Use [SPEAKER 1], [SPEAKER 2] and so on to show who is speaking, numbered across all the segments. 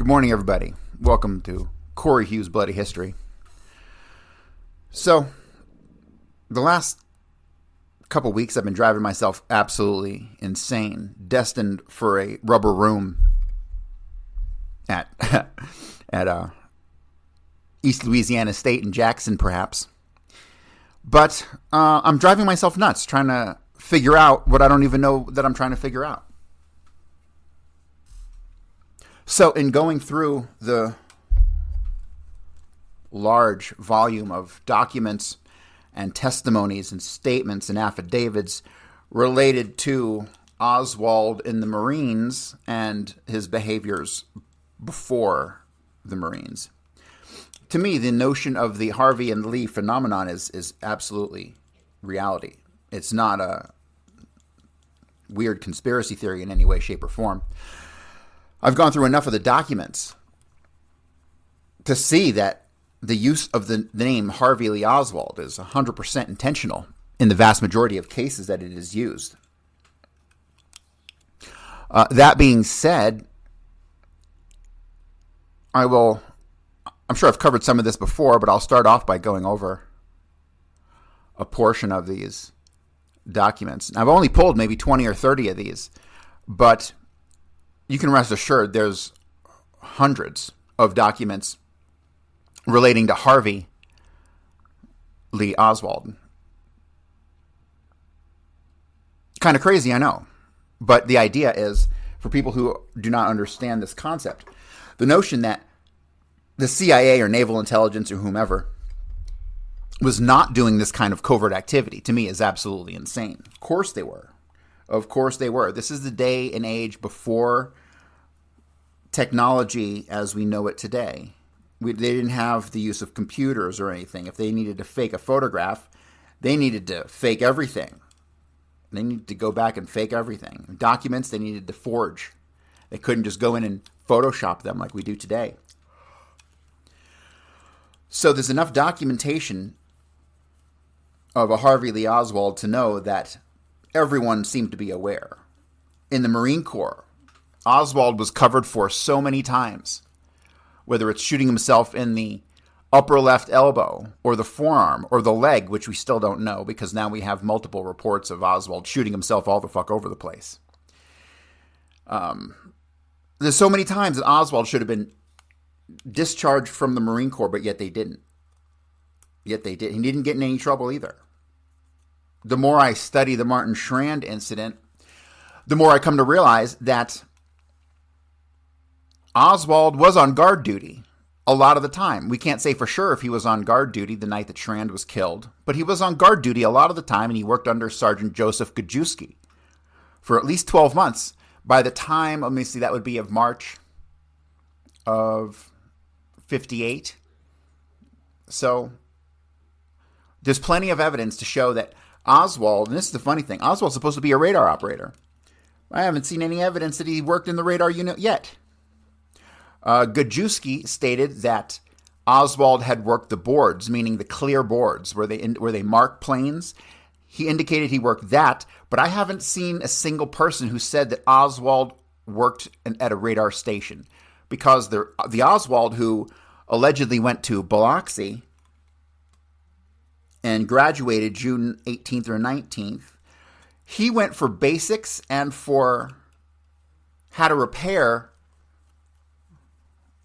[SPEAKER 1] Good morning, everybody. Welcome to Corey Hughes' Bloody History. So, the last couple weeks I've been driving myself absolutely insane, destined for a rubber room at East Louisiana State in Jackson, perhaps. But I'm driving myself nuts trying to figure out what I don't even know that I'm trying to figure out. So in going through the large volume of documents and testimonies and statements and affidavits related to Oswald in the Marines and his behaviors before the Marines, to me, the notion of the Harvey and Lee phenomenon is absolutely reality. It's not a weird conspiracy theory in any way, shape, or form. I've gone through enough of the documents to see that the use of the name Harvey Lee Oswald is 100% intentional in the vast majority of cases that it is used. That being said, I'm sure I've covered some of this before, but I'll start off by going over a portion of these documents. I've only pulled maybe 20 or 30 of these, but you can rest assured there's hundreds of documents relating to Harvey Lee Oswald. Kind of crazy, I know. But the idea is, for people who do not understand this concept, the notion that the CIA or naval intelligence or whomever was not doing this kind of covert activity, to me, is absolutely insane. Of course they were. Of course they were. This is the day and age before technology as we know it today. They didn't have the use of computers or anything. If they needed to fake a photograph, they needed to fake everything. They needed to go back and fake everything. Documents, they needed to forge. They couldn't just go in and Photoshop them like we do today. So there's enough documentation of a Harvey Lee Oswald to know that everyone seemed to be aware. In the Marine Corps, Oswald was covered for so many times, whether it's shooting himself in the upper left elbow or the forearm or the leg, which we still don't know because now we have multiple reports of Oswald shooting himself all the fuck over the place. There's so many times that Oswald should have been discharged from the Marine Corps, but yet they didn't. Yet they did. He didn't get in any trouble either. The more I study the Martin Strand incident, the more I come to realize that Oswald was on guard duty a lot of the time. We can't say for sure if he was on guard duty the night that Strand was killed, but he was on guard duty a lot of the time, and he worked under Sergeant Joseph Gajewski for at least 12 months. By the time, let me see, that would be of March of 58. So there's plenty of evidence to show that Oswald, and this is the funny thing, Oswald's supposed to be a radar operator. I haven't seen any evidence that he worked in the radar unit yet. Gajewski stated that Oswald had worked the boards, meaning the clear boards where they mark planes. He indicated he worked that, but I haven't seen a single person who said that Oswald worked at a radar station, because the Oswald who allegedly went to Biloxi and graduated June 18th or 19th, he went for basics and for how to repair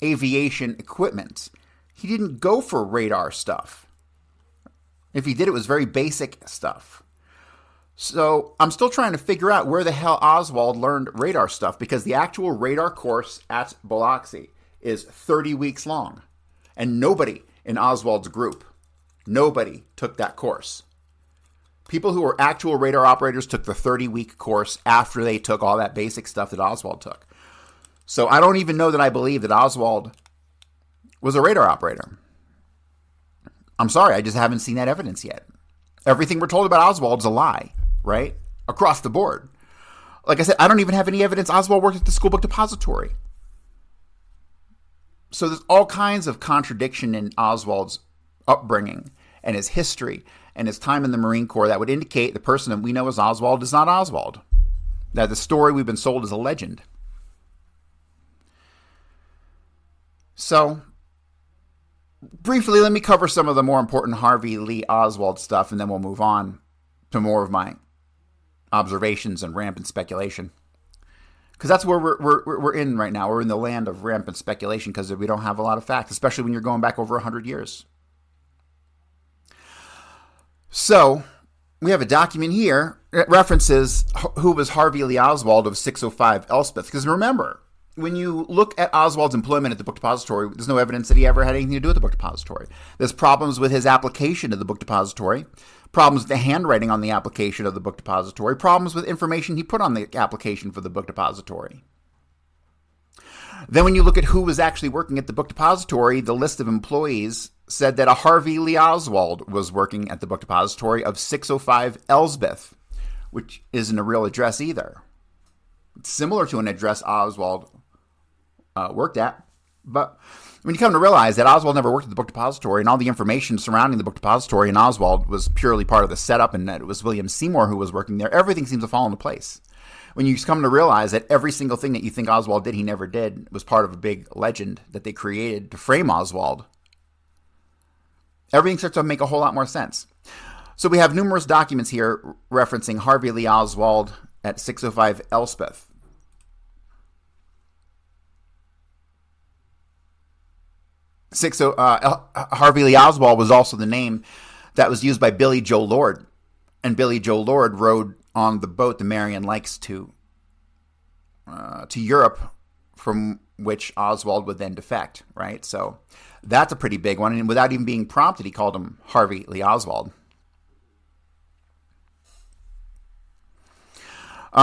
[SPEAKER 1] aviation equipment. He didn't go for radar stuff. If he did, it was very basic stuff. So I'm still trying to figure out where the hell Oswald learned radar stuff, because the actual radar course at Biloxi is 30 weeks long. And nobody in Oswald's group, nobody took that course. People who were actual radar operators took the 30-week course after they took all that basic stuff that Oswald took. So I don't even know that I believe that Oswald was a radar operator. I'm sorry, I just haven't seen that evidence yet. Everything we're told about Oswald is a lie, right? Across the board. Like I said, I don't even have any evidence Oswald worked at the school book depository. So there's all kinds of contradiction in Oswald's upbringing and his history and his time in the Marine Corps that would indicate the person that we know as Oswald is not Oswald. That the story we've been sold is a legend. So, briefly, let me cover some of the more important Harvey Lee Oswald stuff, and then we'll move on to more of my observations and rampant speculation. Because that's where we're in right now. We're in the land of rampant speculation because we don't have a lot of facts, especially when you're going back over 100 years. So, we have a document here that references who was Harvey Lee Oswald of 605 Elspeth. Because remember, when you look at Oswald's employment at the book depository, there's no evidence that he ever had anything to do with the book depository. There's problems with his application to the book depository, problems with the handwriting on the application of the book depository, problems with information he put on the application for the book depository. Then when you look at who was actually working at the book depository, the list of employees said that a Harvey Lee Oswald was working at the book depository of 605 Elsbeth, which isn't a real address either. It's similar to an address Oswald worked at, but when you come to realize that Oswald never worked at the book depository and all the information surrounding the book depository and Oswald was purely part of the setup and that it was William Seymour who was working there, everything seems to fall into place. When you come to realize that every single thing that you think Oswald did, he never did, was part of a big legend that they created to frame Oswald, everything starts to make a whole lot more sense. So we have numerous documents here referencing Harvey Lee Oswald at 605 Elspeth. Harvey Lee Oswald was also the name that was used by Billy Joe Lord. And Billy Joe Lord rode on the boat the Marion Lakes to Europe, from which Oswald would then defect, right? So that's a pretty big one. And without even being prompted, he called him Harvey Lee Oswald.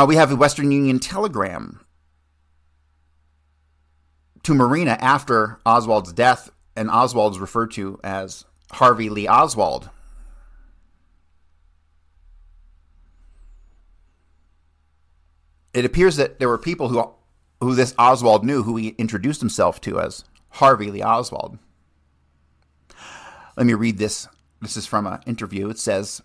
[SPEAKER 1] We have a Western Union telegram to Marina after Oswald's death, and Oswald is referred to as Harvey Lee Oswald. It appears that there were people who this Oswald knew, who he introduced himself to as Harvey Lee Oswald. Let me read this. This is from an interview. It says,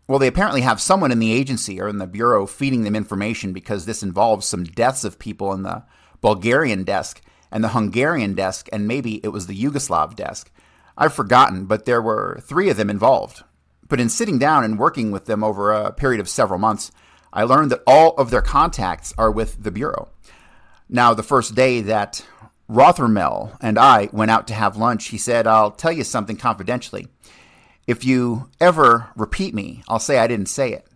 [SPEAKER 1] well, they apparently have someone in the agency or in the bureau feeding them information because this involves some deaths of people in the Bulgarian desk and the Hungarian desk, and maybe it was the Yugoslav desk. I've forgotten, but there were 3 of them involved. But in sitting down and working with them over a period of several months, I learned that all of their contacts are with the Bureau. Now, the first day that Rothermel and I went out to have lunch, he said, I'll tell you something confidentially. If you ever repeat me, I'll say I didn't say it.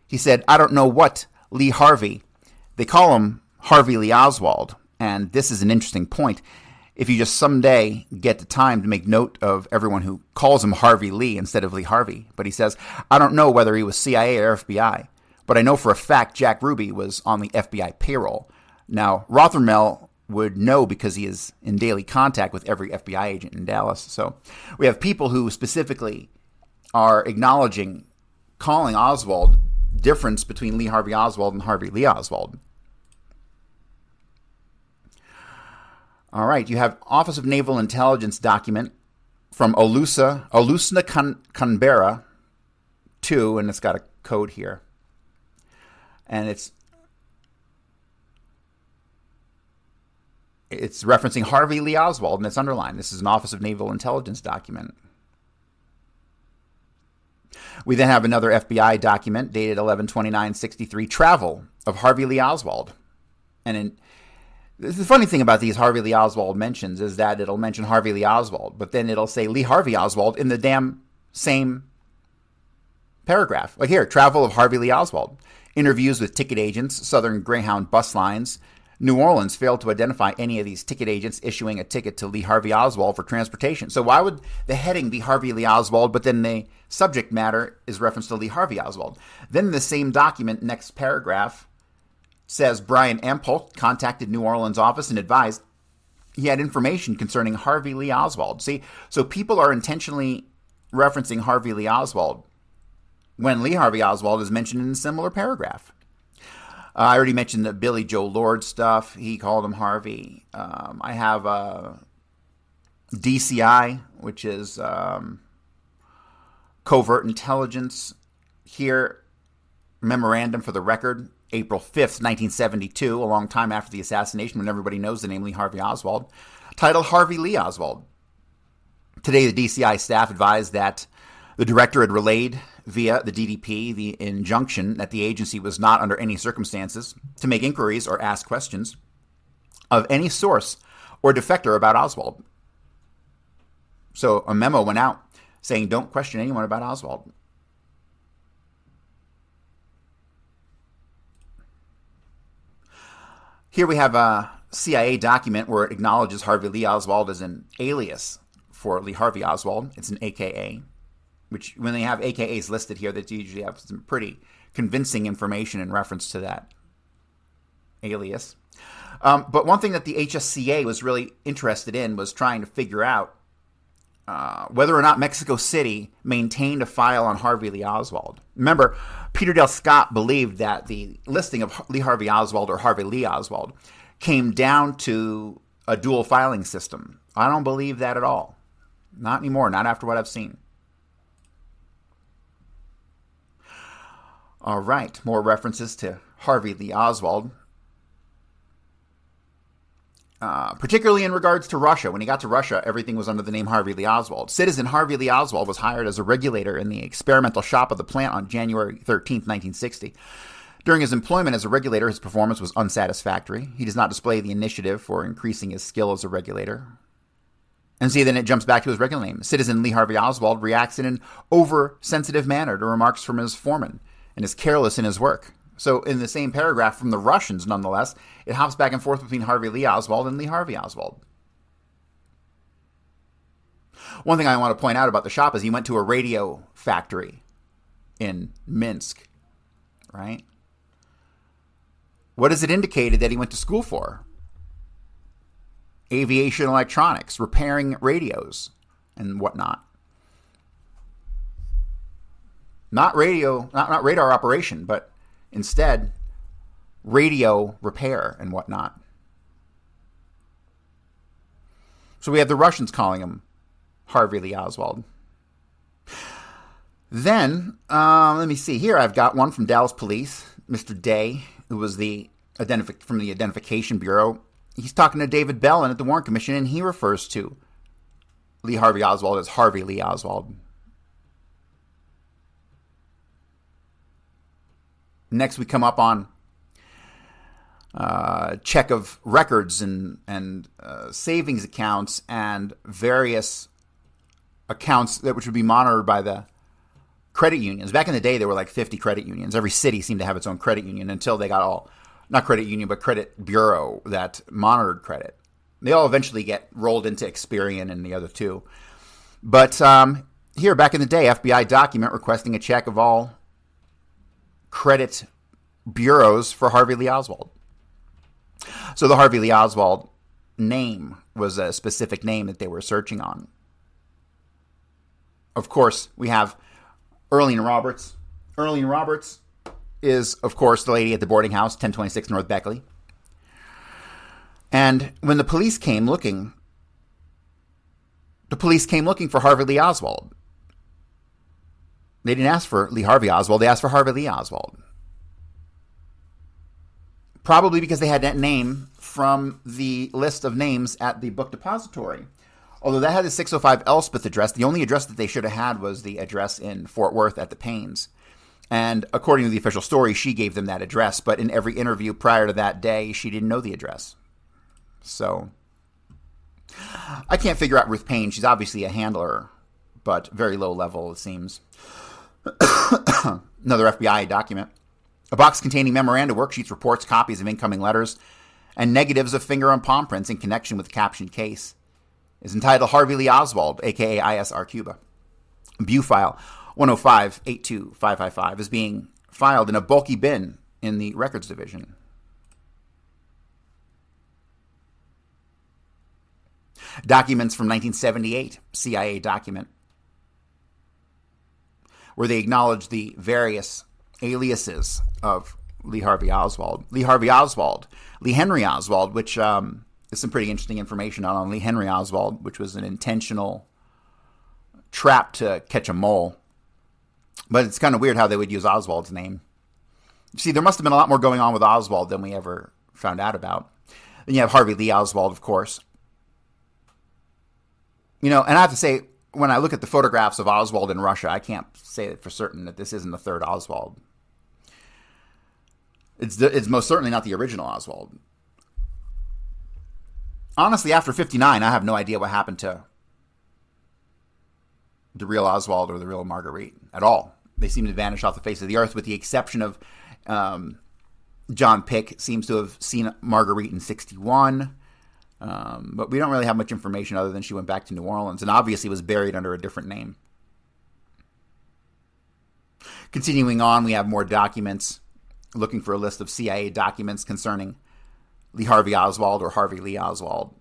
[SPEAKER 1] He said, I don't know what Lee Harvey. They call him Harvey Lee Oswald. And this is an interesting point. If you just someday get the time to make note of everyone who calls him Harvey Lee instead of Lee Harvey. But he says, I don't know whether he was CIA or FBI, but I know for a fact Jack Ruby was on the FBI payroll. Now, Rothermel would know because he is in daily contact with every FBI agent in Dallas. So we have people who specifically are acknowledging, calling Oswald, difference between Lee Harvey Oswald and Harvey Lee Oswald. All right, you have Office of Naval Intelligence document from Alusna Canberra 2, and it's got a code here. And it's referencing Harvey Lee Oswald, and it's underlined. This is an Office of Naval Intelligence document. We then have another FBI document dated 11/29/63, travel of Harvey Lee Oswald. And the funny thing about these Harvey Lee Oswald mentions is that it'll mention Harvey Lee Oswald, but then it'll say Lee Harvey Oswald in the damn same paragraph. Like here, travel of Harvey Lee Oswald. Interviews with ticket agents, Southern Greyhound bus lines. New Orleans failed to identify any of these ticket agents issuing a ticket to Lee Harvey Oswald for transportation. So why would the heading be Harvey Lee Oswald, but then the subject matter is reference to Lee Harvey Oswald? Then the same document, next paragraph, says Brian Ampolt contacted New Orleans office and advised he had information concerning Harvey Lee Oswald. See, so people are intentionally referencing Harvey Lee Oswald when Lee Harvey Oswald is mentioned in a similar paragraph. I already mentioned the Billy Joe Lord stuff. He called him Harvey. I have DCI, which is Covert Intelligence. Here, memorandum for the record, April 5th, 1972, a long time after the assassination when everybody knows the name Lee Harvey Oswald. titled Harvey Lee Oswald. Today, the DCI staff advised that the director had relayed via the DDP the injunction that the agency was not under any circumstances to make inquiries or ask questions of any source or defector about Oswald. So a memo went out saying, don't question anyone about Oswald. Here we have a CIA document where it acknowledges Harvey Lee Oswald as an alias for Lee Harvey Oswald. It's an AKA, which when they have AKAs listed here, they usually have some pretty convincing information in reference to that alias. But one thing that the HSCA was really interested in was trying to figure out whether or not Mexico City maintained a file on Harvey Lee Oswald. Remember, Peter Dale Scott believed that the listing of Lee Harvey Oswald or Harvey Lee Oswald came down to a dual filing system. I don't believe that at all. Not anymore, not after what I've seen. All right, more references to Harvey Lee Oswald. Particularly in regards to Russia. When he got to Russia, everything was under the name Harvey Lee Oswald. Citizen Harvey Lee Oswald was hired as a regulator in the experimental shop of the plant on January 13th, 1960. During his employment as a regulator, his performance was unsatisfactory. He does not display the initiative for increasing his skill as a regulator. And see, then it jumps back to his regular name. Citizen Lee Harvey Oswald reacts in an oversensitive manner to remarks from his foreman and is careless in his work. So in the same paragraph from the Russians, nonetheless, it hops back and forth between Harvey Lee Oswald and Lee Harvey Oswald. One thing I want to point out about the shop is he went to a radio factory in Minsk, right? What does it indicate that he went to school for? Aviation electronics, repairing radios and whatnot. Not radar operation, but instead, radio repair and whatnot. So we have the Russians calling him Harvey Lee Oswald. Then, let me see here. I've got one from Dallas Police, Mr. Day, who was from the Identification Bureau. He's talking to David Bellin at the Warren Commission, and he refers to Lee Harvey Oswald as Harvey Lee Oswald. Next, we come up on check of records and savings accounts and various accounts which would be monitored by the credit unions. Back in the day, there were like 50 credit unions. Every city seemed to have its own credit union until they got not credit union, but credit bureau that monitored credit. They all eventually get rolled into Experian and the other two. But here, back in the day, FBI document requesting a check of all credit bureaus for Harvey Lee Oswald. So the Harvey Lee Oswald name was a specific name that they were searching on. Of course, we have Earlene Roberts. Earlene Roberts is, of course, the lady at the boarding house, 1026 North Beckley. And when the police came looking for Harvey Lee Oswald. They didn't ask for Lee Harvey Oswald. They asked for Harvey Lee Oswald. Probably because they had that name from the list of names at the book depository. Although that had the 605 Elspeth address, the only address that they should have had was the address in Fort Worth at the Paynes. And according to the official story, she gave them that address. But in every interview prior to that day, she didn't know the address. So I can't figure out Ruth Payne. She's obviously a handler, but very low level, it seems. Another FBI document. A box containing memoranda, worksheets, reports, copies of incoming letters, and negatives of finger and palm prints in connection with the captioned case is entitled Harvey Lee Oswald, a.k.a. ISR Cuba. View file 105-82555 is being filed in a bulky bin in the records division. Documents from 1978, CIA document, where they acknowledge the various aliases of Lee Harvey Oswald. Lee Harvey Oswald, Lee Henry Oswald, which is some pretty interesting information on Lee Henry Oswald, which was an intentional trap to catch a mole. But it's kind of weird how they would use Oswald's name. See, there must have been a lot more going on with Oswald than we ever found out about. Then you have Harvey Lee Oswald, of course. And I have to say, when I look at the photographs of Oswald in Russia, I can't say for certain that this isn't the third Oswald. It's most certainly not the original Oswald. Honestly, after 59, I have no idea what happened to the real Oswald or the real Marguerite at all. They seem to vanish off the face of the earth, with the exception of John Pick seems to have seen Marguerite in 61. But we don't really have much information other than she went back to New Orleans and obviously was buried under a different name. Continuing on, we have more documents, looking for a list of CIA documents concerning Lee Harvey Oswald or Harvey Lee Oswald.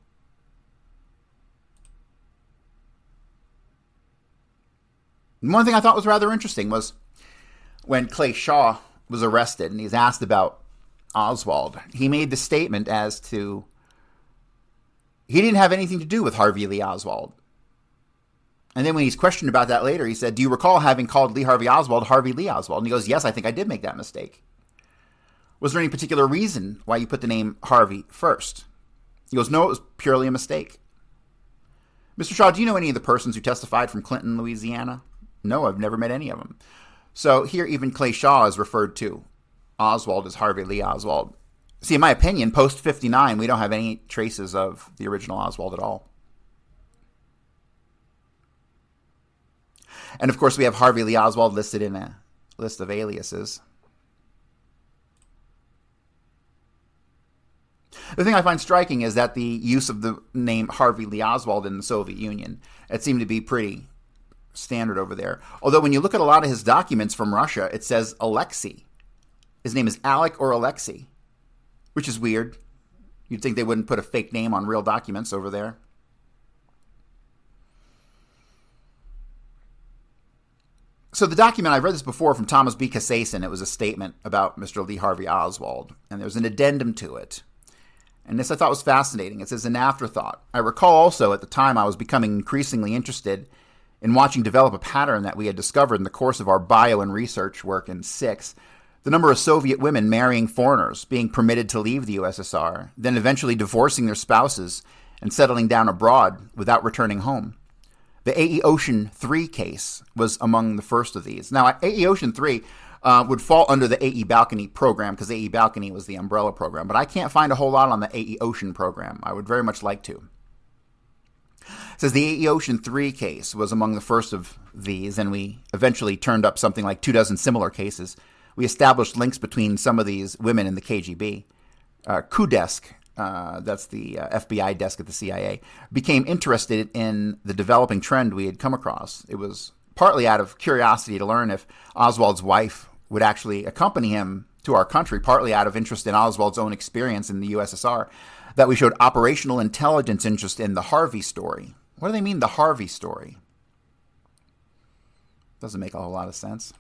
[SPEAKER 1] One thing I thought was rather interesting was when Clay Shaw was arrested and he's asked about Oswald, he made the statement as to he didn't have anything to do with Harvey Lee Oswald. And then when he's questioned about that later, he said, "Do you recall having called Lee Harvey Oswald Harvey Lee Oswald?" And he goes, "Yes, I think I did make that mistake." "Was there any particular reason why you put the name Harvey first?" He goes, "No, it was purely a mistake." "Mr. Shaw, do you know any of the persons who testified from Clinton, Louisiana?" "No, I've never met any of them." So here even Clay Shaw is referred to Oswald as Harvey Lee Oswald. See, in my opinion, post 59, we don't have any traces of the original Oswald at all. And of course, we have Harvey Lee Oswald listed in a list of aliases. The thing I find striking is that the use of the name Harvey Lee Oswald in the Soviet Union, it seemed to be pretty standard over there. Although when you look at a lot of his documents from Russia, it says Alexei. His name is Alec or Alexei, which is weird. You'd think they wouldn't put a fake name on real documents over there. So the document, I've read this before from Thomas B. Kasasin. It was a statement about Mr. Lee Harvey Oswald, and there's an addendum to it. And this I thought was fascinating. It says, "An afterthought. I recall also at the time I was becoming increasingly interested in watching develop a pattern that we had discovered in the course of our bio and research work in 6, the number of Soviet women marrying foreigners, being permitted to leave the USSR, then eventually divorcing their spouses and settling down abroad without returning home. The A.E. Ocean 3 case was among the first of these." Now, A.E. Ocean 3 would fall under the A.E. Balcony program because A.E. Balcony was the umbrella program, but I can't find a whole lot on the A.E. Ocean program. I would very much like to. It says the A.E. Ocean 3 case was among the first of these, and we eventually turned up something like 24 similar cases. We established links between some of these women in the KGB. Kudesk, that's the FBI desk at the CIA, became interested in the developing trend we had come across. It was partly out of curiosity to learn if Oswald's wife would actually accompany him to our country, partly out of interest in Oswald's own experience in the USSR, that we showed operational intelligence interest in the Harvey story. What do they mean, the Harvey story? Doesn't make a whole lot of sense.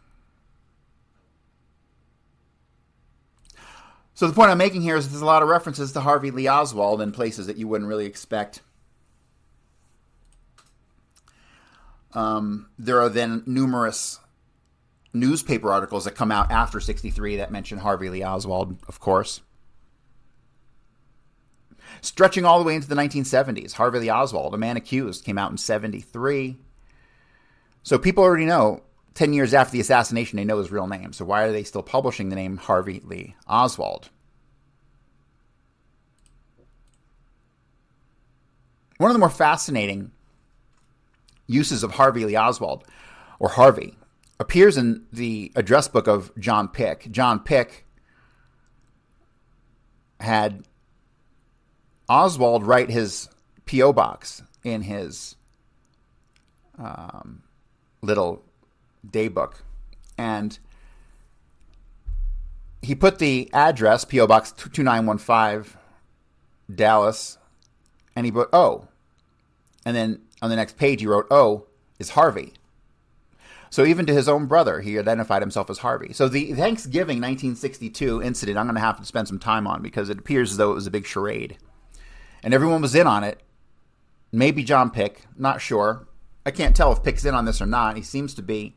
[SPEAKER 1] So the point I'm making here is there's a lot of references to Harvey Lee Oswald in places that you wouldn't really expect. There are then numerous newspaper articles that come out after 63 that mention Harvey Lee Oswald, of course. Stretching all the way into the 1970s, Harvey Lee Oswald, A Man Accused, came out in 73. So people already know, 10 years after the assassination, they know his real name. So why are they still publishing the name Harvey Lee Oswald? One of the more fascinating uses of Harvey Lee Oswald, or Harvey, appears in the address book of John Pick. John Pick had Oswald write his P.O. box in his little daybook. And he put the address, P.O. Box 2915, Dallas, and he put O. And then on the next page, he wrote, O is Harvey. So even to his own brother, he identified himself as Harvey. So the Thanksgiving 1962 incident, I'm going to have to spend some time on because it appears as though it was a big charade. And everyone was in on it. Maybe John Pick, not sure. I can't tell if Pick's in on this or not. He seems to be.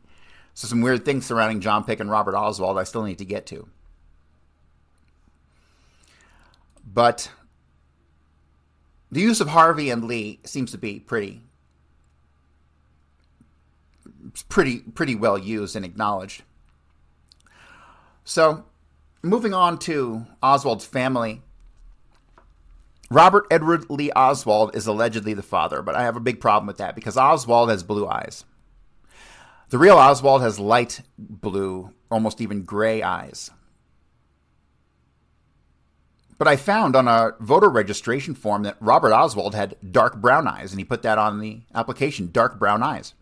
[SPEAKER 1] So some weird things surrounding John Pick and Robert Oswald I still need to get to. But the use of Harvey and Lee seems to be pretty It's pretty well used and acknowledged. So, moving on to Oswald's family. Robert Edward Lee Oswald is allegedly the father, but I have a big problem with that because Oswald has blue eyes. The real Oswald has light blue, almost even gray eyes. But I found on a voter registration form that Robert Oswald had dark brown eyes, and he put that on the application, dark brown eyes,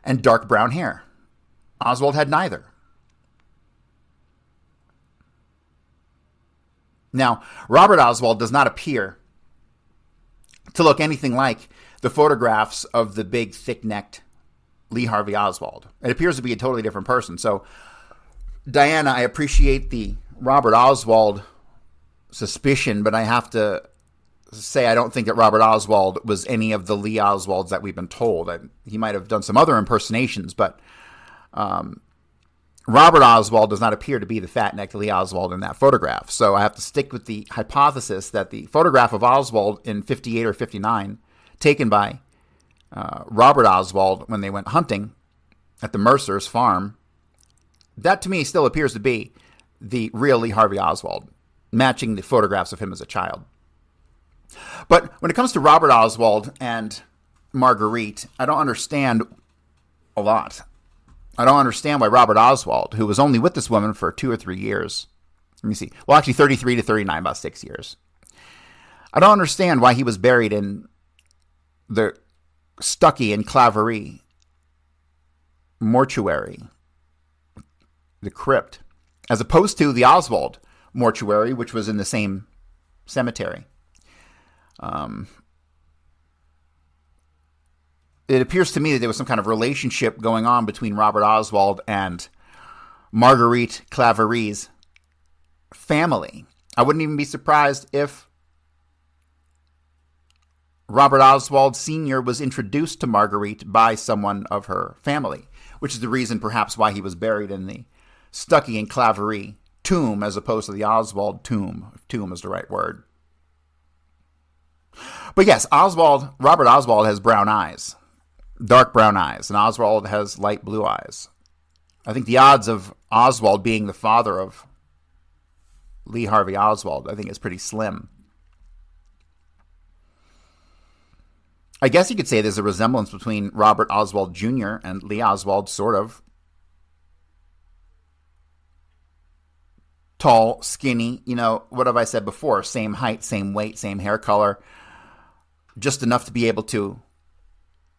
[SPEAKER 1] and dark brown hair. Oswald had neither. Now, Robert Oswald does not appear to look anything like the photographs of the big, thick-necked Lee Harvey Oswald. It appears to be a totally different person. So, Diana, I appreciate the Robert Oswald suspicion, but I have to say I don't think that Robert Oswald was any of the Lee Oswalds that we've been told. He might have done some other impersonations, but Robert Oswald does not appear to be the fat-necked Lee Oswald in that photograph. So I have to stick with the hypothesis that the photograph of Oswald in 58 or 59, taken by Robert Oswald when they went hunting at the Mercer's farm, that to me still appears to be the real Lee Harvey Oswald, matching the photographs of him as a child. But when it comes to Robert Oswald and Marguerite, I don't understand a lot. I don't understand why Robert Oswald, who was only with this woman for 2 or 3 years, let me see, well, actually 33 to 39, about 6 years. I don't understand why he was buried in the Stuckey and Claverie mortuary, the crypt, as opposed to the Oswald mortuary, which was in the same cemetery. It appears to me that there was some kind of relationship going on between Robert Oswald and Marguerite Claverie's family. I wouldn't even be surprised if Robert Oswald Sr. was introduced to Marguerite by someone of her family, which is the reason perhaps why he was buried in the Stuckey and Claverie tomb as opposed to the Oswald tomb, if tomb is the right word. But yes, Robert Oswald has brown eyes. Dark brown eyes, and Oswald has light blue eyes. I think the odds of Oswald being the father of Lee Harvey Oswald, I think, is pretty slim. I guess you could say there's a resemblance between Robert Oswald Jr. and Lee Oswald, sort of. Tall, skinny, what have I said before? Same height, same weight, same hair color. Just enough to be able to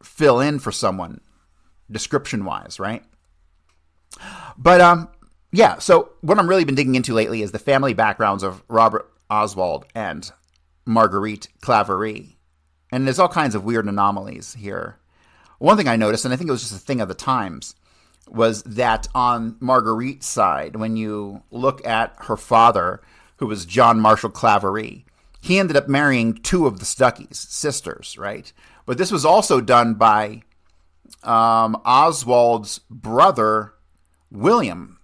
[SPEAKER 1] fill in for someone, description-wise, right? But, yeah, so what I'm really been digging into lately is the family backgrounds of Robert Oswald and Marguerite Claverie. And there's all kinds of weird anomalies here. One thing I noticed, and I think it was just a thing of the times, was that on Marguerite's side, when you look at her father, who was John Marshall Claverie, he ended up marrying 2 of the Stuckeys, sisters, right? But this was also done by Oswald's brother, William.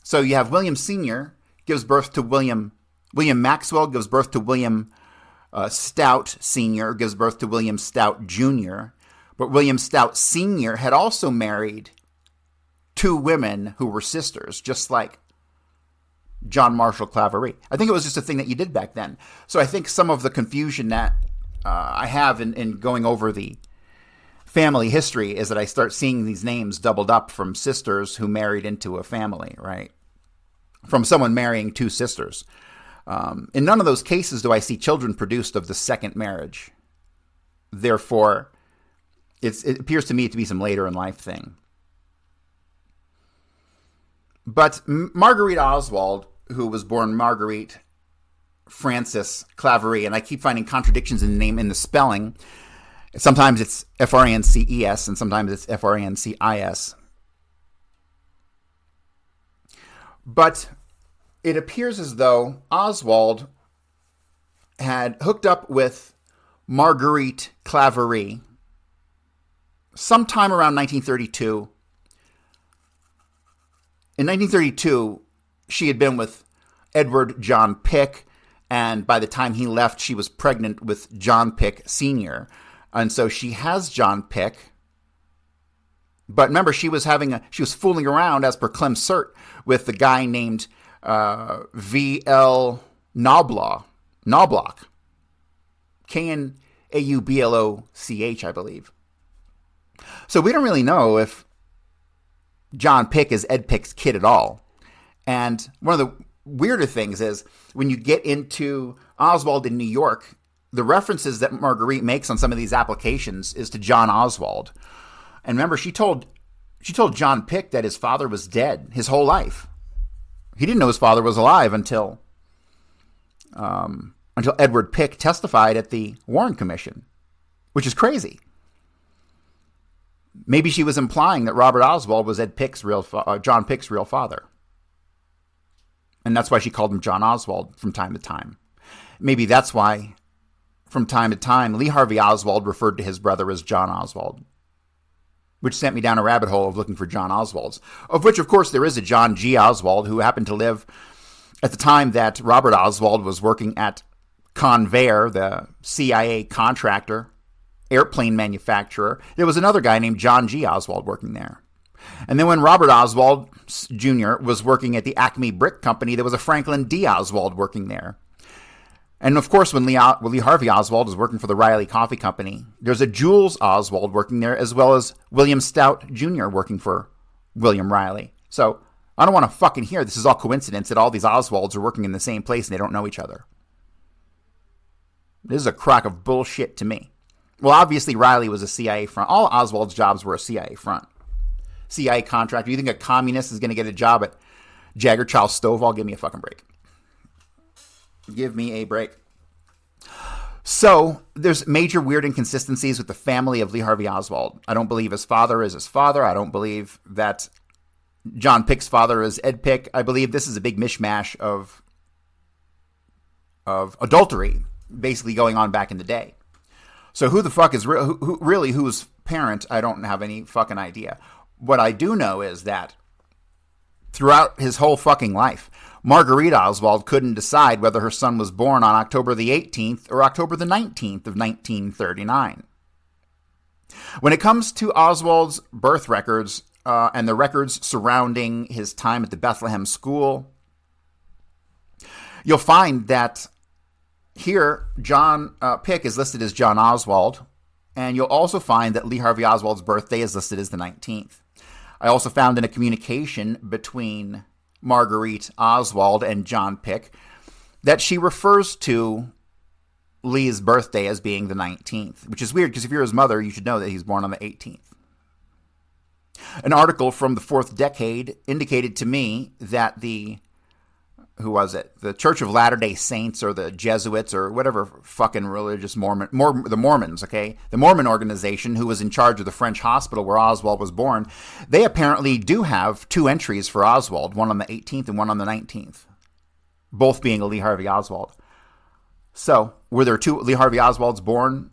[SPEAKER 1] So you have William Sr. gives birth to William. William Maxwell gives birth to William Stout Sr. gives birth to William Stout Jr. But William Stout Sr. had also married 2 women who were sisters, just like John Marshall Claverie. I think it was just a thing that you did back then. So I think some of the confusion that I have in going over the family history is that I start seeing these names doubled up from sisters who married into a family, right? From someone marrying 2 sisters. In none of those cases do I see children produced of the second marriage. Therefore, it appears to me to be some later in life thing. But Marguerite Oswald, who was born Marguerite Frances Claverie, and I keep finding contradictions in the name, in the spelling. Sometimes it's Frances, and sometimes it's Francis. But it appears as though Oswald had hooked up with Marguerite Claverie sometime around 1932. In 1932, she had been with Edward John Pick, and by the time he left, she was pregnant with John Pick Sr. And so she has John Pick, But remember, she was fooling around, as per Clem Cert, with the guy named V.L. Knobloch. Knaubloch, I believe. So we don't really know if John Pick is Ed Pick's kid at all. And one of the weirder things is when you get into Oswald in New York, the references that Marguerite makes on some of these applications is to John Oswald. And remember, she told John Pick that his father was dead his whole life. He didn't know his father was alive until Edward Pick testified at the Warren Commission, which is crazy. Maybe she was implying that Robert Oswald was John Pick's real father. And that's why she called him John Oswald from time to time. Maybe that's why, from time to time, Lee Harvey Oswald referred to his brother as John Oswald, which sent me down a rabbit hole of looking for John Oswalds, of which, of course, there is a John G. Oswald who happened to live at the time that Robert Oswald was working at Convair, the CIA contractor, airplane manufacturer. There was another guy named John G. Oswald working there. And then when Robert Oswald Jr. was working at the Acme Brick Company, there was a Franklin D. Oswald working there. And of course, when Lee Harvey Oswald was working for the Riley Coffee Company, there's a Jules Oswald working there, as well as William Stout Jr. working for William Riley. So I don't want to fucking hear this is all coincidence that all these Oswalds are working in the same place and they don't know each other. This is a crock of bullshit to me. Well, obviously, Riley was a CIA front. All Oswald's jobs were a CIA front. CIA contractor. You think a communist is going to get a job at Jagger Charles Stovall? Give me a fucking break. Give me a break. So there's major weird inconsistencies with the family of Lee Harvey Oswald. I don't believe his father is his father. I don't believe that John Pick's father is Ed Pick. I believe this is a big mishmash of adultery, basically going on back in the day. So who the fuck is whose parent? I don't have any fucking idea. What I do know is that throughout his whole fucking life, Marguerite Oswald couldn't decide whether her son was born on October the 18th or October the 19th of 1939. When it comes to Oswald's birth records and the records surrounding his time at the Bethlehem School, you'll find that here John Pick is listed as John Oswald, and you'll also find that Lee Harvey Oswald's birthday is listed as the 19th. I also found in a communication between Marguerite Oswald and John Pick that she refers to Lee's birthday as being the 19th, which is weird because if you're his mother, you should know that he's born on the 18th. An article from the fourth decade indicated to me that the Church of Latter-day Saints or the Jesuits or whatever fucking religious the Mormons, okay? The Mormon organization who was in charge of the French hospital where Oswald was born, they apparently do have two entries for Oswald, one on the 18th and one on the 19th, both being a Lee Harvey Oswald. So, were there two Lee Harvey Oswalds born,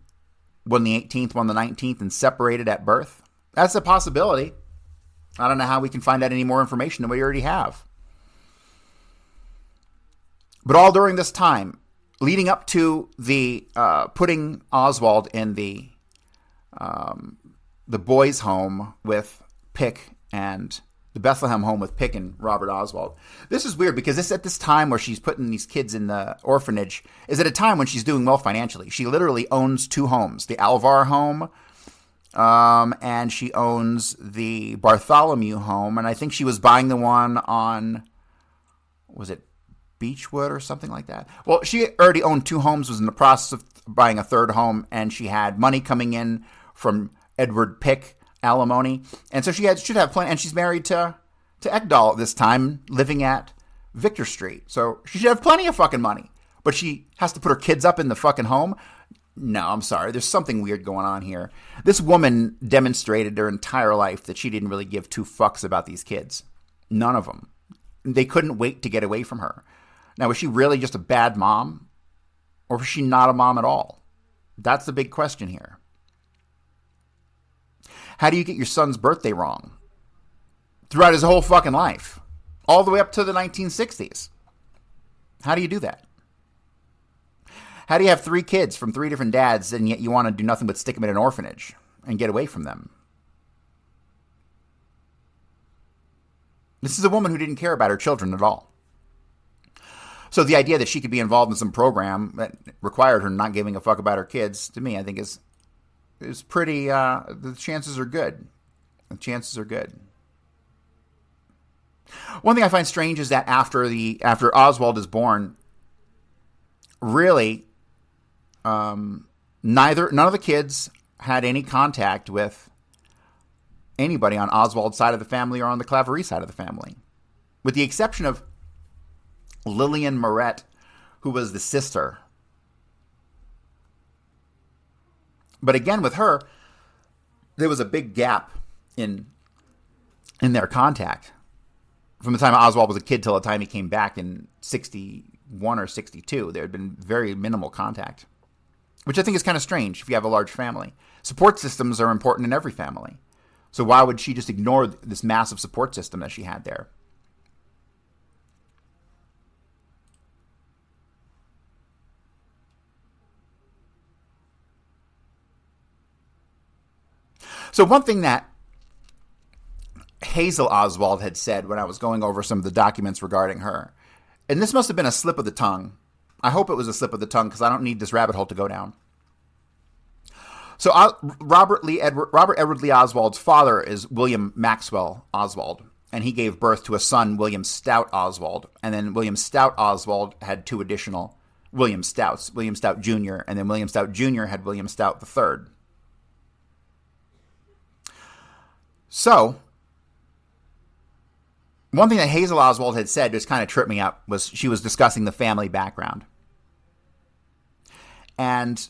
[SPEAKER 1] one the 18th, one the 19th, and separated at birth? That's a possibility. I don't know how we can find out any more information than we already have. But all during this time, leading up to the putting Oswald in the boys' home with Pick and the Bethlehem home with Pick and Robert Oswald. This is weird because this at this time where she's putting these kids in the orphanage is at a time when she's doing well financially. She literally owns two homes, the Alvar home and she owns the Bartholomew home. And I think she was buying the one on, was it Beechwood or something like that? Well, she already owned two homes, was in the process of buying a third home, and she had money coming in from Edward Pick alimony. And so should have plenty, and she's married to Ekdahl at this time, living at Victor Street. So she should have plenty of fucking money. But she has to put her kids up in the fucking home? No, I'm sorry. There's something weird going on here. This woman demonstrated her entire life that she didn't really give two fucks about these kids. None of them. They couldn't wait to get away from her. Now, was she really just a bad mom? Or was she not a mom at all? That's the big question here. How do you get your son's birthday wrong? Throughout his whole fucking life. All the way up to the 1960s. How do you do that? How do you have three kids from three different dads and yet you want to do nothing but stick them in an orphanage and get away from them? This is a woman who didn't care about her children at all. So the idea that she could be involved in some program that required her not giving a fuck about her kids, to me, I think is pretty, the chances are good. The chances are good. One thing I find strange is that after Oswald is born, really, none of the kids had any contact with anybody on Oswald's side of the family or on the Claverie side of the family, with the exception of Lillian Moret, who was the sister. But again, with her, there was a big gap in their contact from the time Oswald was a kid till the time he came back in 61 or 62. There had been very minimal contact, which I think is kind of strange if you have a large family. Support systems are important in every family. So why would she just ignore this massive support system that she had there? So one thing that Hazel Oswald had said when I was going over some of the documents regarding her, and this must have been a slip of the tongue. I hope it was a slip of the tongue because I don't need this rabbit hole to go down. So Robert Edward Lee Oswald's father is William Maxwell Oswald, and he gave birth to a son, William Stout Oswald. And then William Stout Oswald had two additional William Stouts, William Stout Jr., and then William Stout Jr. had William Stout III. So, one thing that Hazel Oswald had said just kind of tripped me up was she was discussing the family background. And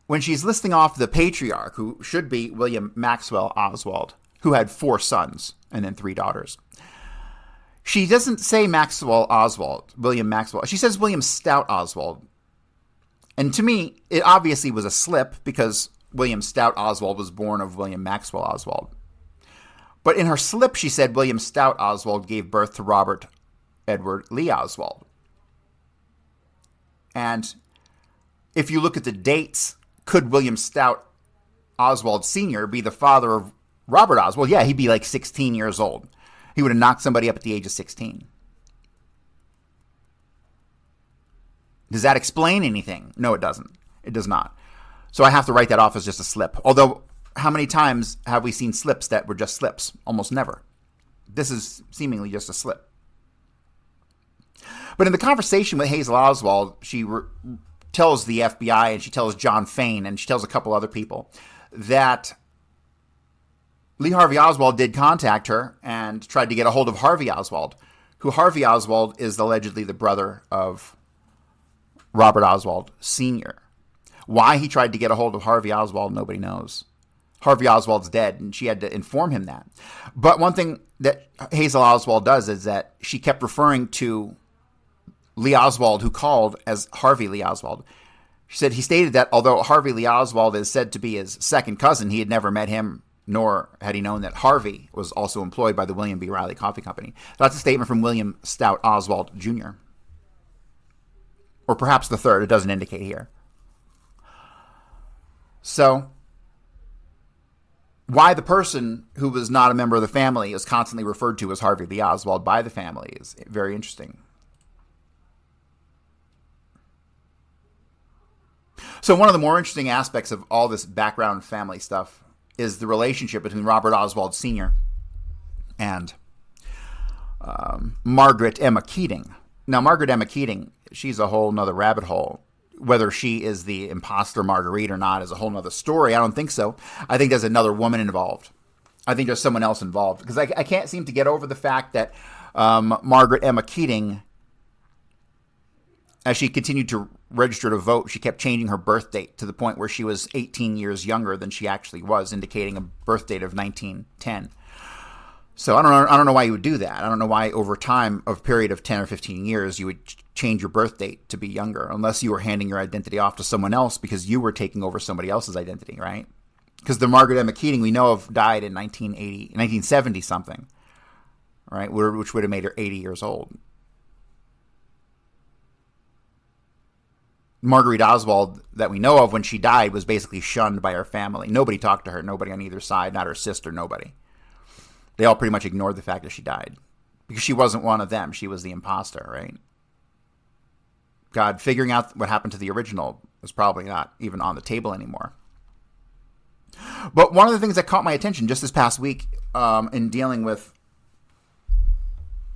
[SPEAKER 1] when she's listing off the patriarch, who should be William Maxwell Oswald, who had 4 sons and then 3 daughters, she doesn't say Maxwell Oswald, William Maxwell. She says William Stout Oswald. And to me, it obviously was a slip because William Stout Oswald was born of William Maxwell Oswald. But in her slip, she said William Stout Oswald gave birth to Robert Edward Lee Oswald. And if you look at the dates, could William Stout Oswald Sr. be the father of Robert Oswald? Yeah, he'd be like 16 years old. He would have knocked somebody up at the age of 16. Does that explain anything? No, it doesn't. It does not. So I have to write that off as just a slip. Although, how many times have we seen slips that were just slips? Almost never. This is seemingly just a slip. But in the conversation with Hazel Oswald, she tells the FBI and she tells John Fain and she tells a couple other people that Lee Harvey Oswald did contact her and tried to get a hold of Harvey Oswald, who Harvey Oswald is allegedly the brother of Robert Oswald Sr. Why he tried to get a hold of Harvey Oswald, nobody knows. Harvey Oswald's dead, and she had to inform him that. But one thing that Hazel Oswald does is that she kept referring to Lee Oswald, who called, as Harvey Lee Oswald. She said he stated that although Harvey Lee Oswald is said to be his second cousin, he had never met him, nor had he known that Harvey was also employed by the William B. Riley Coffee Company. That's a statement from William Stout Oswald Jr. Or perhaps the third, it doesn't indicate here. So, why the person who was not a member of the family is constantly referred to as Harvey Lee Oswald by the family is very interesting. So one of the more interesting aspects of all this background family stuff is the relationship between Robert Oswald Sr. and Margaret Emma Keating. Now, Margaret Emma Keating, she's a whole nother rabbit hole. Whether she is the imposter Marguerite or not is a whole nother story. I don't think so. I think there's another woman involved. I think there's someone else involved. Because I can't seem to get over the fact that Margaret Emma Keating, as she continued to register to vote, she kept changing her birth date to the point where she was 18 years younger than she actually was, indicating a birth date of 1910. So I don't know why you would do that. I don't know why over time of period of 10 or 15 years you would change your birth date to be younger, unless you were handing your identity off to someone else because you were taking over somebody else's identity, right? Because the Margaret Emma Keating we know of died in 1970 something, right? Which would have made her 80 years old. Marguerite Oswald that we know of when she died was basically shunned by her family. Nobody talked to her, nobody on either side, not her sister, nobody. They all pretty much ignored the fact that she died because she wasn't one of them. She was the imposter, right? God, figuring out what happened to the original was probably not even on the table anymore. But one of the things that caught my attention just this past week in dealing with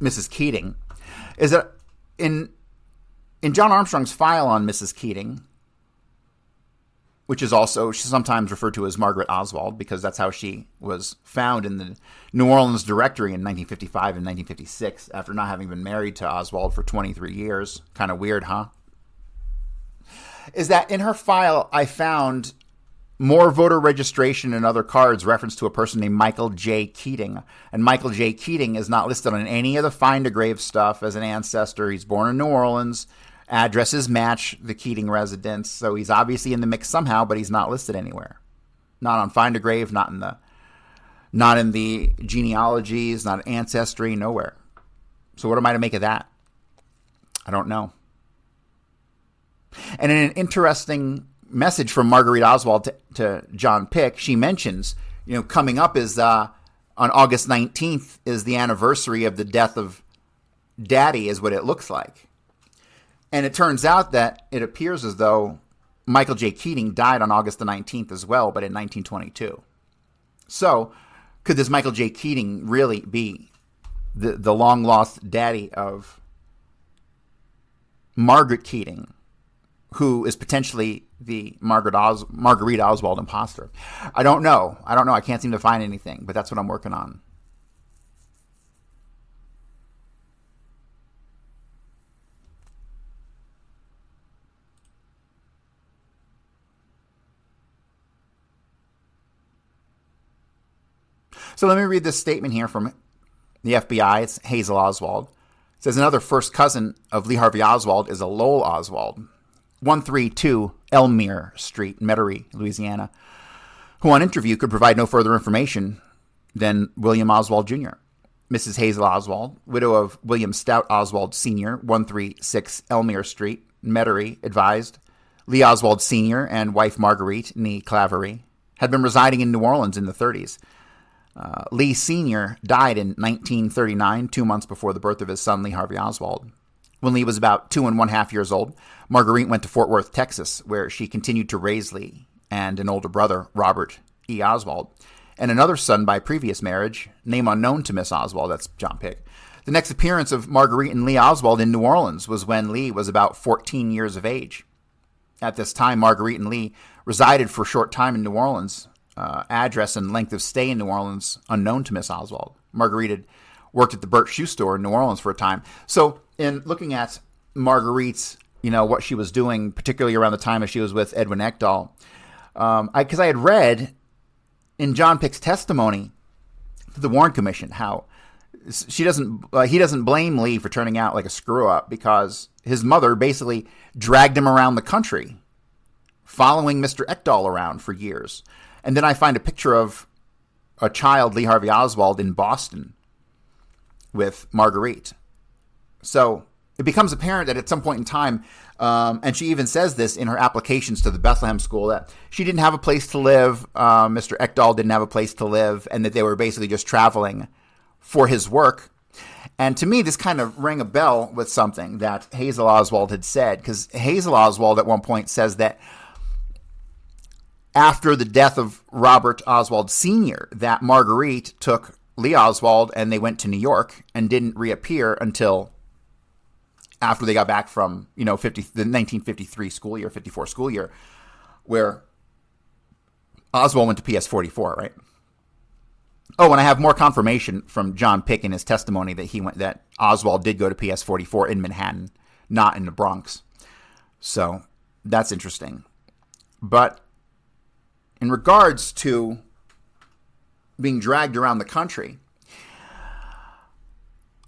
[SPEAKER 1] Mrs. Keating is that in John Armstrong's file on Mrs. Keating, which is also she's sometimes referred to as Margaret Oswald because that's how she was found in the New Orleans Directory in 1955 and 1956 after not having been married to Oswald for 23 years. Kind of weird, huh? Is that in her file I found more voter registration and other cards reference to a person named Michael J. Keating. And Michael J. Keating is not listed on any of the Find a Grave stuff as an ancestor. He's born in New Orleans. Addresses match the Keating residence. So he's obviously in the mix somehow, but he's not listed anywhere. Not on Find a Grave, not in the genealogies, not Ancestry, nowhere. So what am I to make of that? I don't know. And in an interesting message from Marguerite Oswald to John Pick, she mentions, coming up is on August 19th is the anniversary of the death of Daddy, is what it looks like. And it turns out that it appears as though Michael J. Keating died on August the 19th as well, but in 1922. So could this Michael J. Keating really be the long-lost daddy of Margaret Keating, who is potentially the Marguerite Oswald imposter? I don't know. I can't seem to find anything, but that's what I'm working on. So let me read this statement here from the FBI. It's Hazel Oswald. It says another first cousin of Lee Harvey Oswald is a Lowell Oswald, 132 Elmire Street, Metairie, Louisiana, who on interview could provide no further information than William Oswald Jr. Mrs. Hazel Oswald, widow of William Stout Oswald Sr., 136 Elmire Street, Metairie, advised Lee Oswald Sr. and wife Marguerite, née Claverie, had been residing in New Orleans in the 30s. Lee Sr. died in 1939, 2 months before the birth of his son, Lee Harvey Oswald. When Lee was about 2½ years old, Marguerite went to Fort Worth, Texas, where she continued to raise Lee and an older brother, Robert E. Oswald, and another son by previous marriage, name unknown to Miss Oswald, that's John Pick. The next appearance of Marguerite and Lee Oswald in New Orleans was when Lee was about 14 years of age. At this time, Marguerite and Lee resided for a short time in New Orleans. Address and length of stay in New Orleans unknown to Miss Oswald. Marguerite had worked at the Burt Shoe Store in New Orleans for a time. So in looking at Marguerite's, what she was doing, particularly around the time that she was with Edwin Ekdahl, because I had read in John Pick's testimony to the Warren Commission how he doesn't blame Lee for turning out like a screw up because his mother basically dragged him around the country, following Mr. Ekdahl around for years. And then I find a picture of a child, Lee Harvey Oswald, in Boston with Marguerite. So it becomes apparent that at some point in time, and she even says this in her applications to the Bethlehem School, that she didn't have a place to live, Mr. Ekdahl didn't have a place to live, and that they were basically just traveling for his work. And to me, this kind of rang a bell with something that Hazel Oswald had said, because Hazel Oswald at one point says that after the death of Robert Oswald Sr., that Marguerite took Lee Oswald and they went to New York and didn't reappear until after they got back from, the 1953 school year, 54 school year, where Oswald went to PS 44, right? Oh, and I have more confirmation from John Pick in his testimony that Oswald did go to PS 44 in Manhattan, not in the Bronx. So that's interesting. But in regards to being dragged around the country,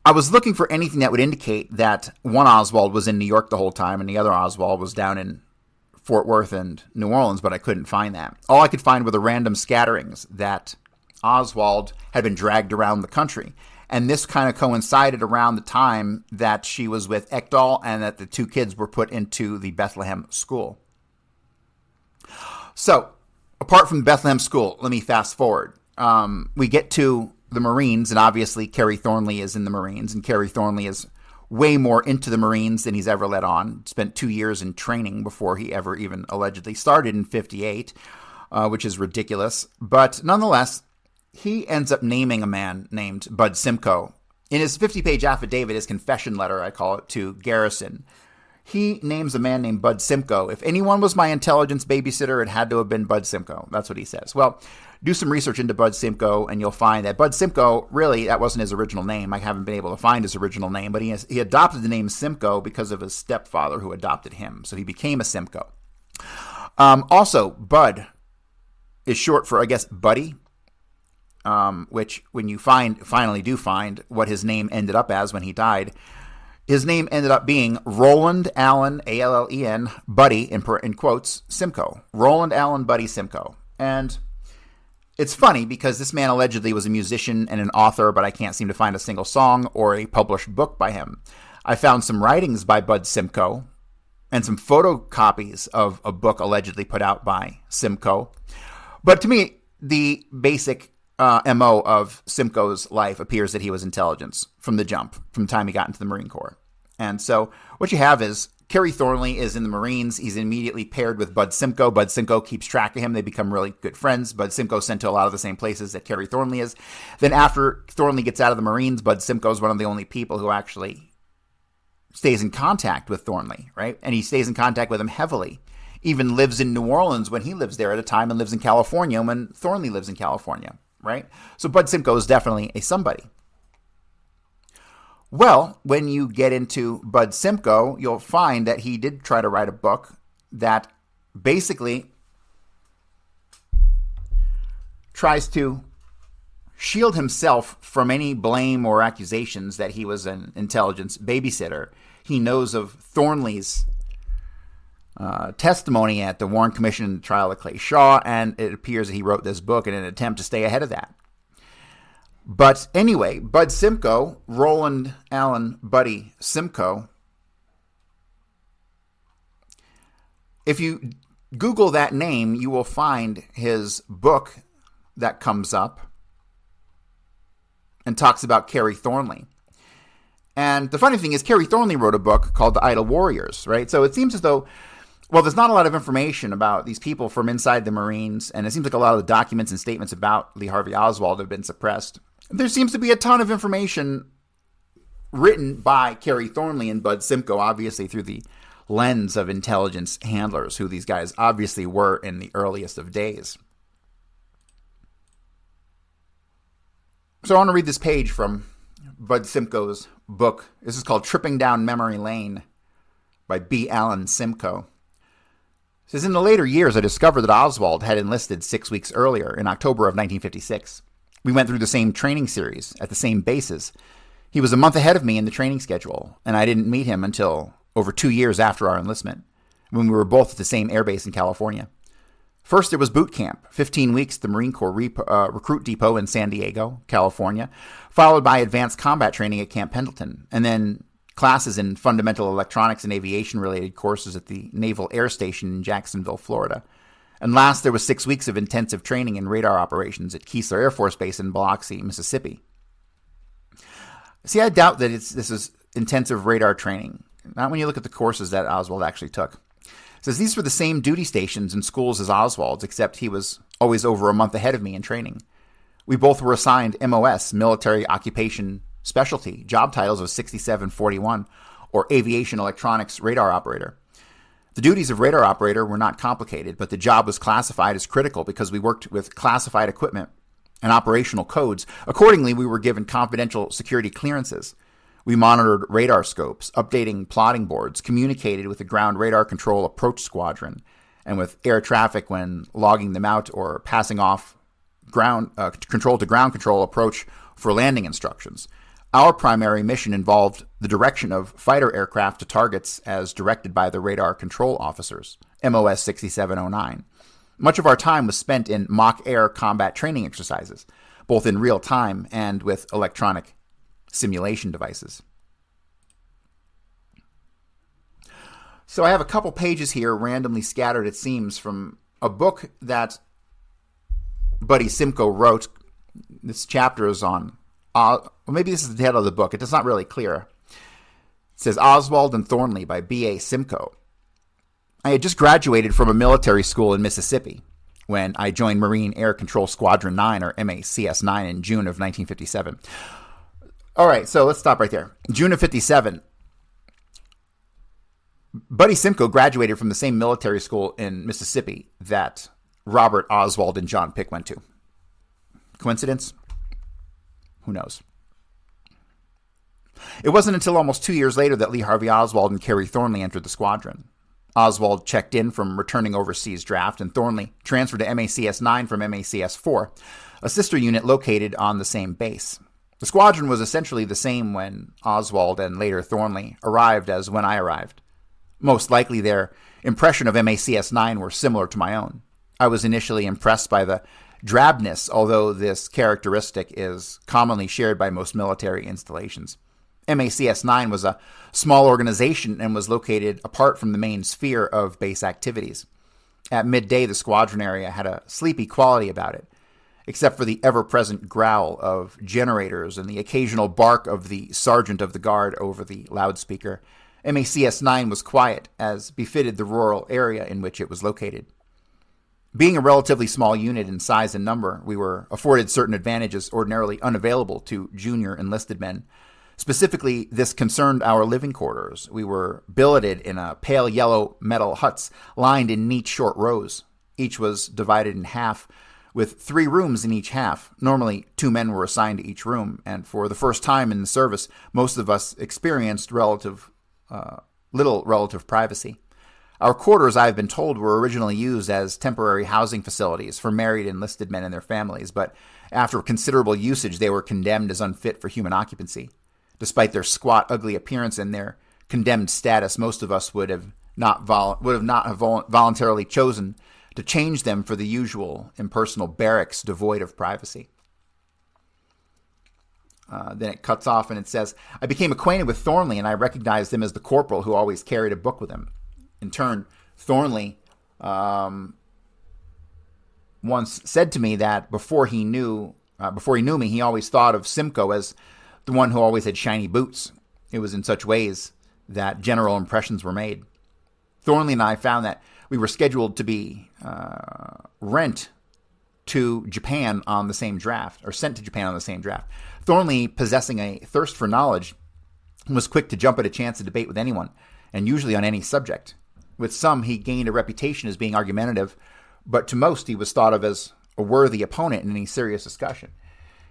[SPEAKER 1] I was looking for anything that would indicate that one Oswald was in New York the whole time and the other Oswald was down in Fort Worth and New Orleans, but I couldn't find that. All I could find were the random scatterings that Oswald had been dragged around the country. And this kind of coincided around the time that she was with Ekdahl and that the two kids were put into the Bethlehem School. So, apart from Bethlehem School, let me fast forward. We get to the Marines, and obviously Kerry Thornley is in the Marines, and Kerry Thornley is way more into the Marines than he's ever let on. Spent 2 years in training before he ever even allegedly started in 58, which is ridiculous. But nonetheless, he ends up naming a man named Bud Simcoe. In his 50-page affidavit, his confession letter, I call it, to Garrison, he names a man named Bud Simcoe. If anyone was my intelligence babysitter, it had to have been Bud Simcoe. That's what he says. Well, do some research into Bud Simcoe, and you'll find that Bud Simcoe, really, that wasn't his original name. I haven't been able to find his original name, but he adopted the name Simcoe because of his stepfather who adopted him. So he became a Simcoe. Also, Bud is short for, I guess, Buddy, which when you finally do find what his name ended up as when he died, his name ended up being Roland Allen, Allen, Buddy, in quotes, Simcoe. Roland Allen Buddy Simcoe. And it's funny because this man allegedly was a musician and an author, but I can't seem to find a single song or a published book by him. I found some writings by Bud Simcoe and some photocopies of a book allegedly put out by Simcoe. But to me, the basic MO of Simcoe's life appears that he was intelligence from the jump, from the time he got into the Marine Corps. And so what you have is Kerry Thornley is in the Marines. He's immediately paired with Bud Simcoe. Bud Simcoe keeps track of him. They become really good friends. Bud Simcoe's sent to a lot of the same places that Kerry Thornley is. Then after Thornley gets out of the Marines, Bud Simcoe is one of the only people who actually stays in contact with Thornley, right? And he stays in contact with him heavily. Even lives in New Orleans when he lives there at a time, and lives in California when Thornley lives in California, right? So Bud Simcoe is definitely a somebody. Well, when you get into Bud Simcoe, you'll find that he did try to write a book that basically tries to shield himself from any blame or accusations that he was an intelligence babysitter. He knows of Thornley's testimony at the Warren Commission trial of Clay Shaw, and it appears that he wrote this book in an attempt to stay ahead of that. But anyway, Bud Simcoe, Roland Allen Buddy Simcoe, if you Google that name, you will find his book that comes up and talks about Kerry Thornley. And the funny thing is, Kerry Thornley wrote a book called The Idle Warriors, right? So it seems as though, well, there's not a lot of information about these people from inside the Marines, and it seems like a lot of the documents and statements about Lee Harvey Oswald have been suppressed. There seems to be a ton of information written by Kerry Thornley and Bud Simcoe, obviously through the lens of intelligence handlers, who these guys obviously were in the earliest of days. So I want to read this page from Bud Simcoe's book. This is called Tripping Down Memory Lane by B. Allen Simcoe. It says, in the later years, I discovered that Oswald had enlisted 6 weeks earlier, in October of 1956. We went through the same training series at the same bases. He was a month ahead of me in the training schedule, and I didn't meet him until over 2 years after our enlistment, when we were both at the same airbase in California. First, there was boot camp, 15 weeks at the Marine Corps Recruit Depot in San Diego, California, followed by advanced combat training at Camp Pendleton, and then classes in fundamental electronics and aviation-related courses at the Naval Air Station in Jacksonville, Florida. And last, there was 6 weeks of intensive training in radar operations at Keesler Air Force Base in Biloxi, Mississippi. See, I doubt that this is intensive radar training, not when you look at the courses that Oswald actually took. It says these were the same duty stations and schools as Oswald's, except he was always over a month ahead of me in training. We both were assigned MOS, Military Occupation Specialty, job titles of 6741, or Aviation Electronics Radar Operator. The duties of radar operator were not complicated, but the job was classified as critical because we worked with classified equipment and operational codes. Accordingly, we were given confidential security clearances. We monitored radar scopes, updating plotting boards, communicated with the Ground Radar Control Approach Squadron, and with air traffic when logging them out or passing off ground control to ground control approach for landing instructions. Our primary mission involved the direction of fighter aircraft to targets as directed by the radar control officers, MOS 6709. Much of our time was spent in mock air combat training exercises, both in real time and with electronic simulation devices. So I have a couple pages here randomly scattered, it seems, from a book that Buddy Simcoe wrote This chapter is on, well, maybe this is the title of the book. It's not really clear. It says Oswald and Thornley by B.A. Simcoe. I had just graduated from a military school in Mississippi when I joined Marine Air Control Squadron 9, or MACS 9, in June of 1957. All right, so let's stop right there. June of 57. Buddy Simcoe graduated from the same military school in Mississippi that Robert, Oswald, and John Pick went to. Coincidence? Who knows? It wasn't until almost 2 years later that Lee Harvey Oswald and Carrie Thornley entered the squadron. Oswald checked in from returning overseas draft, and Thornley transferred to MACS 9 from MACS 4, a sister unit located on the same base. The squadron was essentially the same when Oswald and later Thornley arrived as when I arrived. Most likely their impression of MACS 9 were similar to my own. I was initially impressed by the drabness, although this characteristic is commonly shared by most military installations. MACS 9 was a small organization and was located apart from the main sphere of base activities. At midday, the squadron area had a sleepy quality about it, except for the ever-present growl of generators and the occasional bark of the sergeant of the guard over the loudspeaker. MACS 9 was quiet, as befitted the rural area in which it was located. Being a relatively small unit in size and number, we were afforded certain advantages ordinarily unavailable to junior enlisted men. Specifically, this concerned our living quarters. We were billeted in a pale yellow metal huts lined in neat short rows. Each was divided in half, with 3 rooms in each half. Normally, 2 men were assigned to each room, and for the first time in the service, most of us experienced little relative privacy. Our quarters, I have been told, were originally used as temporary housing facilities for married enlisted men and their families, but after considerable usage, they were condemned as unfit for human occupancy. Despite their squat, ugly appearance and their condemned status, most of us would have not voluntarily chosen to change them for the usual impersonal barracks devoid of privacy. Then it cuts off and it says, I became acquainted with Thornley and I recognized him as the corporal who always carried a book with him. In turn, Thornley once said to me that before he knew me, he always thought of Simcoe as the one who always had shiny boots. It was in such ways that general impressions were made. Thornley and I found that we were scheduled to be sent to Japan on the same draft. Thornley, possessing a thirst for knowledge, was quick to jump at a chance to debate with anyone, and usually on any subject. With some, he gained a reputation as being argumentative, but to most he was thought of as a worthy opponent in any serious discussion.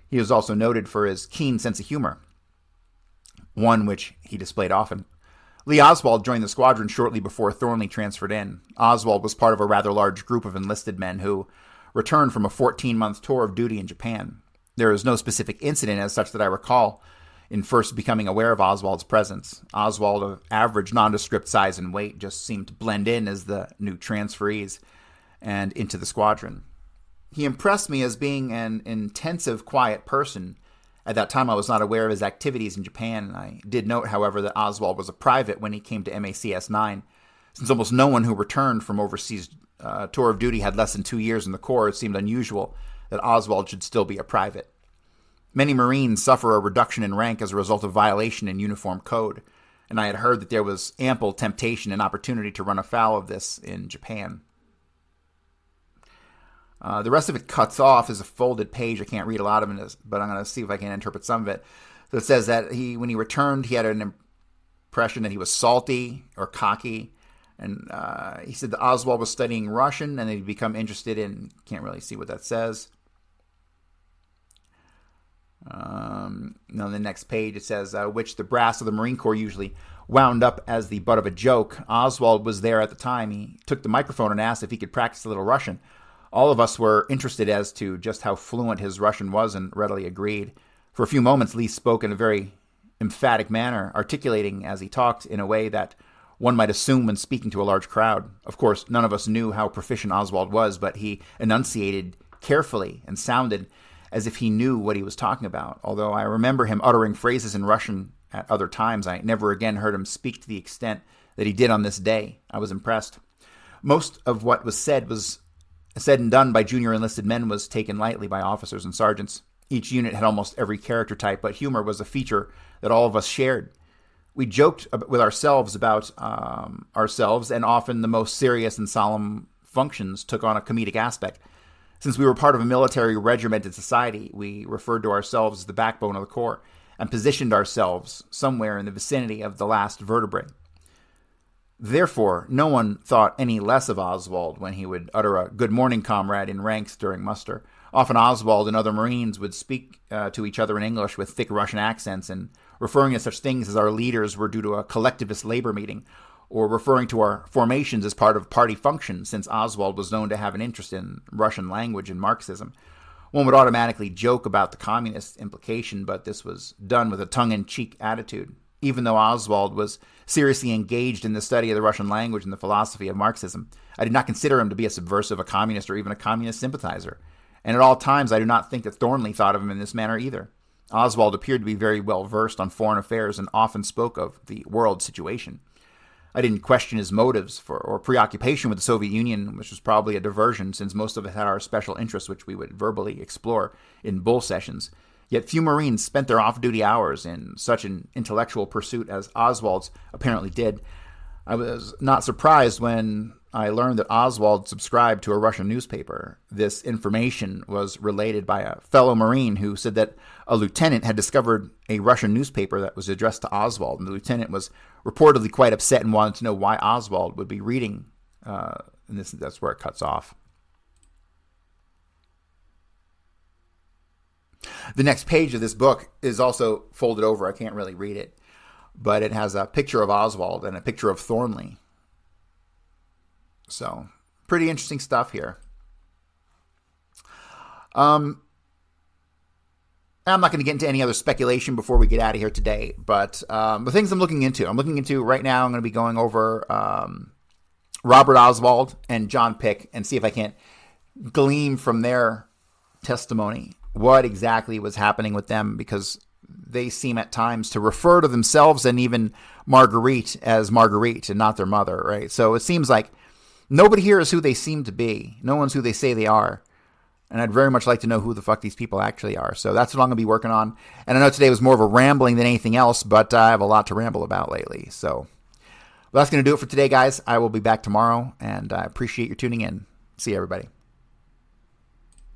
[SPEAKER 1] He was also noted for his keen sense of humor, one which he displayed often. Lee Oswald joined the squadron shortly before Thornley transferred in. Oswald was part of a rather large group of enlisted men who returned from a 14-month tour of duty in Japan. There is no specific incident as such that I recall in first becoming aware of Oswald's presence. Oswald, of average nondescript size and weight, just seemed to blend in as the new transferees and into the squadron. He impressed me as being an intensive, quiet person. At that time, I was not aware of his activities in Japan. I did note, however, that Oswald was a private when he came to MACS 9. Since almost no one who returned from overseas tour of duty had less than 2 years in the Corps, it seemed unusual that Oswald should still be a private. Many Marines suffer a reduction in rank as a result of violation in uniform code, and I had heard that there was ample temptation and opportunity to run afoul of this in Japan. The rest of it cuts off as a folded page. I can't read a lot of it, but I'm going to see if I can interpret some of it. So it says that when he returned, he had an impression that he was salty or cocky. And he said that Oswald was studying Russian and he'd become interested in, can't really see what that says. On the next page it says, which the brass of the Marine Corps usually wound up as the butt of a joke. Oswald was there at the time. He took the microphone and asked if he could practice a little Russian. All of us were interested as to just how fluent his Russian was and readily agreed. For a few moments, Lee spoke in a very emphatic manner, articulating as he talked in a way that one might assume when speaking to a large crowd. Of course, none of us knew how proficient Oswald was, but he enunciated carefully and sounded as if he knew what he was talking about. Although I remember him uttering phrases in Russian at other times, I never again heard him speak to the extent that he did on this day. I was impressed. Most of what was said and done by junior enlisted men was taken lightly by officers and sergeants. Each unit had almost every character type, but humor was a feature that all of us shared. We joked with ourselves about ourselves, and often the most serious and solemn functions took on a comedic aspect. Since we were part of a military regimented society, we referred to ourselves as the backbone of the Corps and positioned ourselves somewhere in the vicinity of the last vertebrae. Therefore, no one thought any less of Oswald when he would utter a "good morning, comrade" in ranks during muster. Often Oswald and other Marines would speak to each other in English with thick Russian accents, and referring to such things as our leaders were due to a collectivist labor meeting, or referring to our formations as part of party functions, since Oswald was known to have an interest in Russian language and Marxism. One would automatically joke about the communist implication, but this was done with a tongue-in-cheek attitude. Even though Oswald was seriously engaged in the study of the Russian language and the philosophy of Marxism, I did not consider him to be a subversive, a communist, or even a communist sympathizer. And at all times, I do not think that Thornley thought of him in this manner either. Oswald appeared to be very well versed on foreign affairs and often spoke of the world situation. I didn't question his motives or preoccupation with the Soviet Union, which was probably a diversion since most of it had our special interests, which we would verbally explore in bull sessions. Yet few Marines spent their off-duty hours in such an intellectual pursuit as Oswald's apparently did. I was not surprised when I learned that Oswald subscribed to a Russian newspaper. This information was related by a fellow Marine who said that a lieutenant had discovered a Russian newspaper that was addressed to Oswald, and the lieutenant was reportedly quite upset and wanted to know why Oswald would be reading, and that's where it cuts off. The next page of this book is also folded over. I can't really read it, but it has a picture of Oswald and a picture of Thornley. So, pretty interesting stuff here. I'm not going to get into any other speculation before we get out of here today, but the things I'm looking into right now, I'm going to be going over Robert Oswald and John Pick and see if I can't glean from their testimony what exactly was happening with them, because they seem at times to refer to themselves and even Marguerite as Marguerite and not their mother, right? So it seems like nobody here is who they seem to be. No one's who they say they are. And I'd very much like to know who the fuck these people actually are. So that's what I'm going to be working on. And I know today was more of a rambling than anything else, but I have a lot to ramble about lately. So well, that's going to do it for today, guys. I will be back tomorrow, and I appreciate your tuning in. See you, everybody.